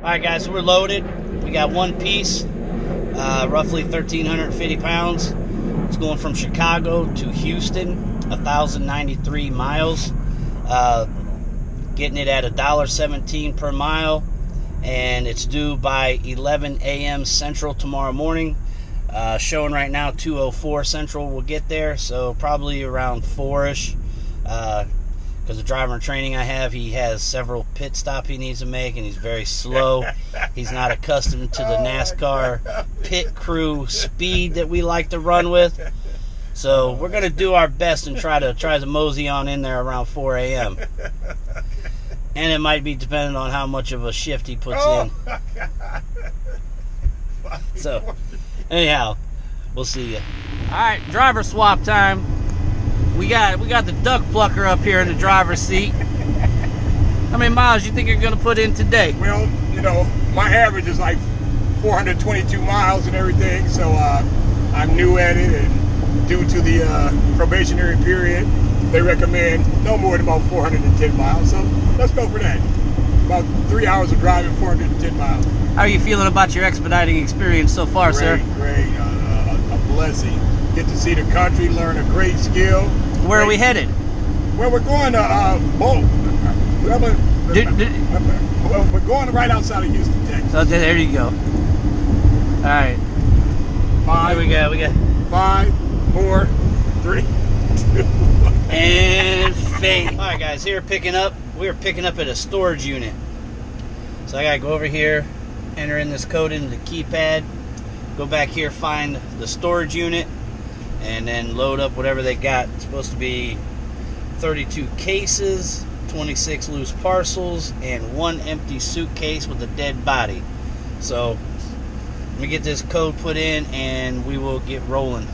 Alright guys, so we're loaded. We got one piece, roughly 1,350 pounds. It's going from Chicago to Houston, 1,093 miles. Getting it at $1.17 per mile. And it's due by 11 a.m. Central tomorrow morning. Showing right now 2:04 Central will get there, so probably around 4-ish. Because the driver in training I have, he has several pit stops he needs to make, and he's very slow. He's not accustomed to the NASCAR pit crew speed that we like to run with. So we're going to do our best and try to mosey on in there around 4 a.m. And it might be dependent on how much of a shift he puts in. So, anyhow, we'll see you. All right, driver swap time. We got the duck plucker up here in the driver's seat. How many miles you think you're going to put in today? Well, you know, my average is like 422 miles and everything, so I'm new at it, and due to the probationary period, they recommend no more than about 410 miles. So let's go for that. About 3 hours of driving, 410 miles. How are you feeling about your expediting experience so far, sir? Great, a blessing. Get to see the country, learn a great skill. Where are we headed? Well, we're going to we're going right outside of Houston, Texas. Okay, there you go. All right. Five. Here we go. 5, 4, 3, 2, 1. And fade. All right, guys. Here picking up. We're picking up at a storage unit. So I gotta go over here, enter in this code into the keypad, go back here, find the storage unit, and then load up whatever they got. It's supposed to be 32 cases, 26 loose parcels, and 1 empty suitcase with a dead body. So let me get this code put in and we will get rolling.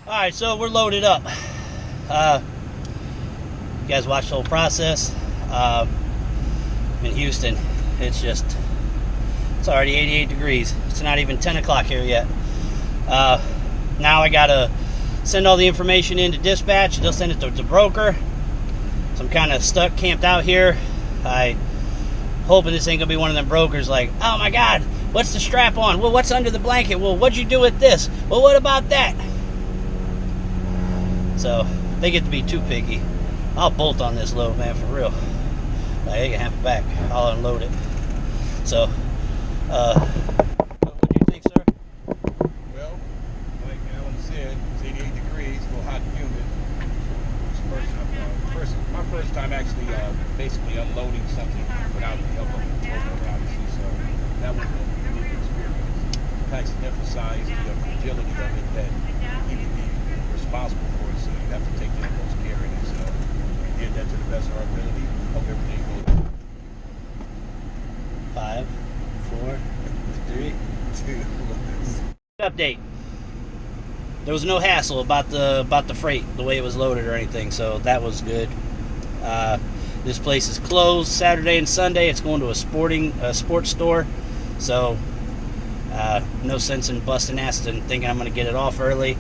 Alright, so we're loaded up. You guys watched the whole process. I'm in Houston. It's already 88 degrees. It's not even 10 o'clock here yet. Now I gotta send all the information into dispatch. They'll send it to the broker. So I'm kind of stuck, camped out here. I hoping this ain't gonna be one of them brokers like, oh my God, what's the strap on? Well, what's under the blanket? Well, what'd you do with this? Well, what about that? So they get to be too picky. I'll bolt on this load, man, for real. Like, they can have it back. I'll unload it. So, what do you think, sir? Well, like Alan said, it's 88 degrees, a little hot and humid. It's my first time actually basically unloading something without the help of a broker, obviously. So that was a unique experience. Paxton emphasized the fragility of it, that he would be responsible for it, so you have to take the utmost care in it. So we did that to the best of our ability. Hope everything goes. 5, 4, 3, 2. Update. There was no hassle about the freight, the way it was loaded or anything, so that was good. This place is closed Saturday and Sunday. It's going to a sports store, so no sense in busting ass and thinking I'm going to get it off early.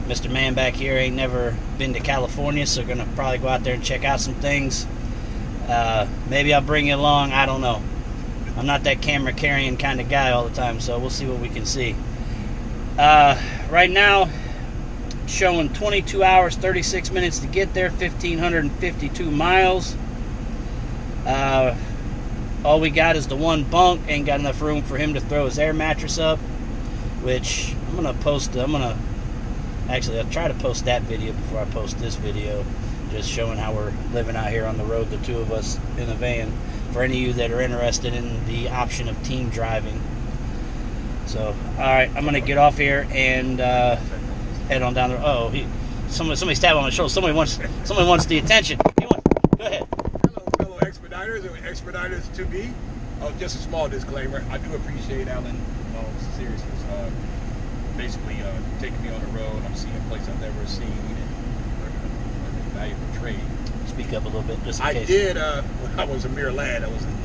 Mr. Man back here ain't never been to California, so gonna probably go out there and check out some things. Maybe I'll bring you along, I don't know. I'm not that camera carrying kind of guy all the time, so we'll see what we can see. Right now, showing 22 hours, 36 minutes to get there, 1,552 miles. All we got is the one bunk. Ain't got enough room for him to throw his air mattress up, which I'm gonna post. Actually, I'll try to post that video before I post this video, just showing how we're living out here on the road, the two of us in a van, for any of you that are interested in the option of team driving. So, alright, I'm gonna get off here and head on down the road. Oh, somebody's tapping on my shoulder. Somebody wants the attention. Go ahead. Hello, fellow expediters and expediters to be. Just a small disclaimer. I do appreciate Alan, seriousness. Basically taking me on the road. I'm seeing a place I've never seen and learning a valuable trade. Speak up a little bit, just in case. I did when I was a mere lad. I was in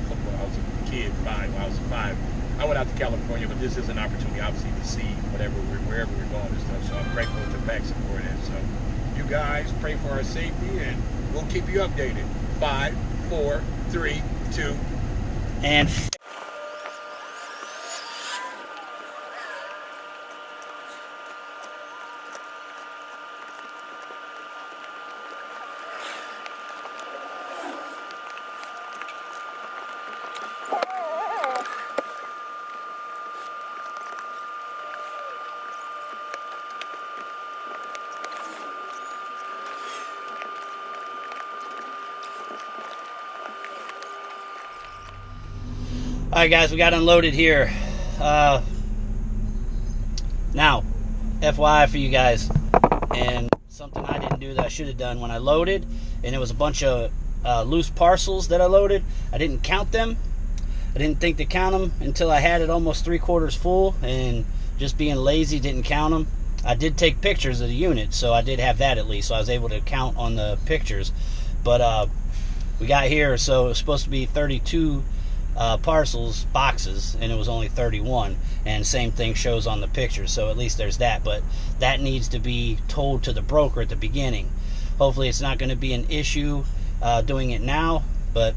football. I was a kid, when I was 5. I went out to California, but this is an opportunity, obviously, to see wherever we're going and stuff. So I'm grateful to Paxton for that. So you guys pray for our safety, and we'll keep you updated. 5, 4, 3, 2, and. Alright guys, we got unloaded here. Now, FYI for you guys, and something I didn't do that I should have done when I loaded, and it was a bunch of loose parcels that I loaded. I didn't count them. I didn't think to count them until I had it almost 3/4 full, and just being lazy didn't count them. I did take pictures of the unit, so I did have that at least, so I was able to count on the pictures. But we got here, so it was supposed to be 32 boxes, and it was only 31, and same thing shows on the picture, so at least there's that. But that needs to be told to the broker at the beginning. Hopefully it's not going to be an issue doing it now, but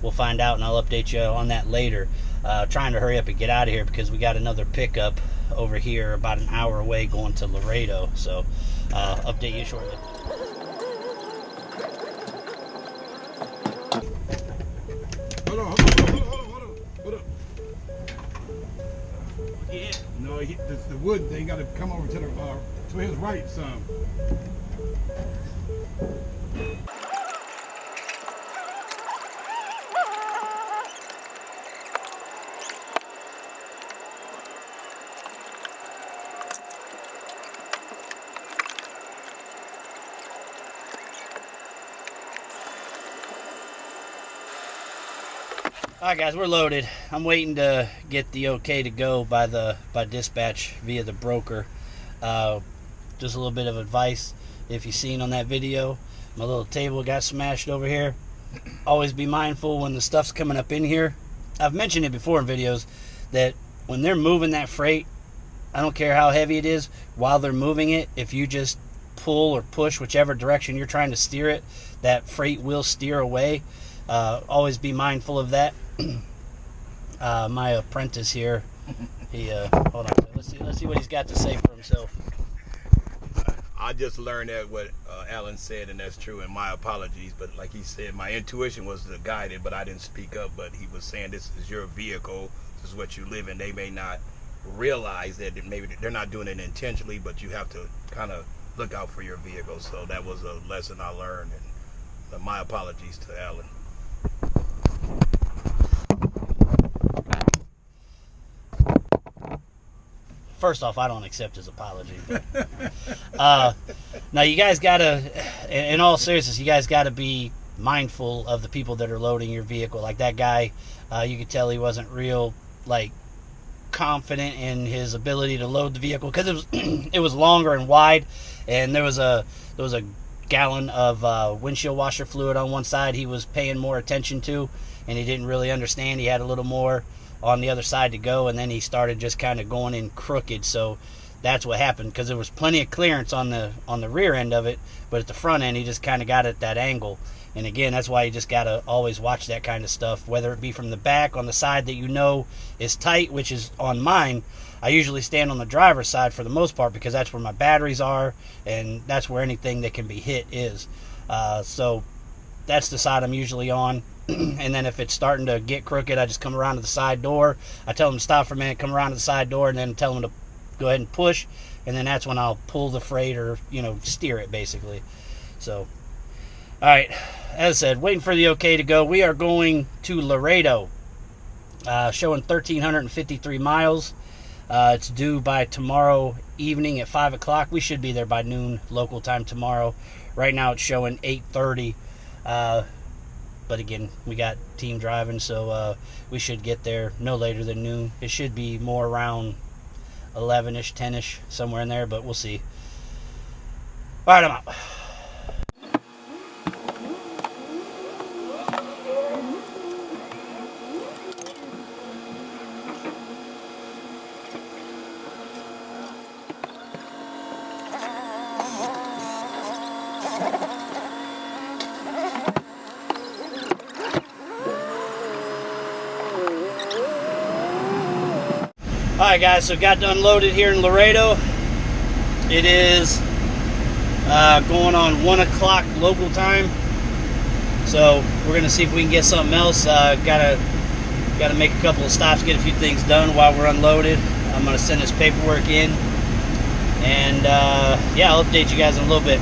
we'll find out, and I'll update you on that later. Trying to hurry up and get out of here because we got another pickup over here about an hour away going to Laredo, so update you shortly. Hold on. Yeah. No, the wood thing got to come over to his right some. Alright guys, we're loaded. I'm waiting to get the okay to go by dispatch via the broker. Just a little bit of advice. If you've seen on that video, my little table got smashed over here. Always be mindful when the stuff's coming up in here. I've mentioned it before in videos that when they're moving that freight, I don't care how heavy it is, while they're moving it, if you just pull or push whichever direction you're trying to steer it, that freight will steer away. Always be mindful of that. My apprentice here, he hold on, let's see what he's got to say for himself. I just learned that what Alan said, and that's true, and my apologies, but like he said, my intuition was to guide it, but I didn't speak up. But he was saying this is your vehicle, this is what you live in. They may not realize that maybe they're not doing it intentionally, but you have to kind of look out for your vehicle. So that was a lesson I learned, and my apologies to Alan. First off, I don't accept his apology. Now, you guys gotta, in all seriousness, you guys gotta be mindful of the people that are loading your vehicle. Like that guy, you could tell he wasn't real, confident in his ability to load the vehicle because it was longer and wide, and there was a gallon of windshield washer fluid on one side he was paying more attention to, and he didn't really understand. He had a little more on the other side to go, and then he started just kind of going in crooked. So that's what happened, because there was plenty of clearance on the rear end of it, but at the front end he just kind of got it at that angle. And again, that's why you just got to always watch that kind of stuff, whether it be from the back, on the side that you know is tight, which is on mine. I usually stand on the driver's side for the most part, because that's where my batteries are, and that's where anything that can be hit is. So that's the side I'm usually on. And then if it's starting to get crooked, I just come around to the side door. I tell them to stop for a minute, come around to the side door, and then tell them to go ahead and push. And then that's when I'll pull the freight, or, you know, steer it basically. So, all right, as I said, waiting for the okay to go. We are going to Laredo, showing 1,353 miles. It's due by tomorrow evening at 5 o'clock. We should be there by noon local time tomorrow. Right now it's showing 8:30. But again, we got team driving, so we should get there no later than noon. It should be more around 11-ish, 10-ish, somewhere in there, but we'll see. All right, I'm out. Alright guys, so got unloaded here in Laredo. It is going on 1 o'clock local time. So we're going to see if we can get something else. Gotta make a couple of stops, get a few things done while we're unloaded. I'm going to send this paperwork in. And yeah, I'll update you guys in a little bit.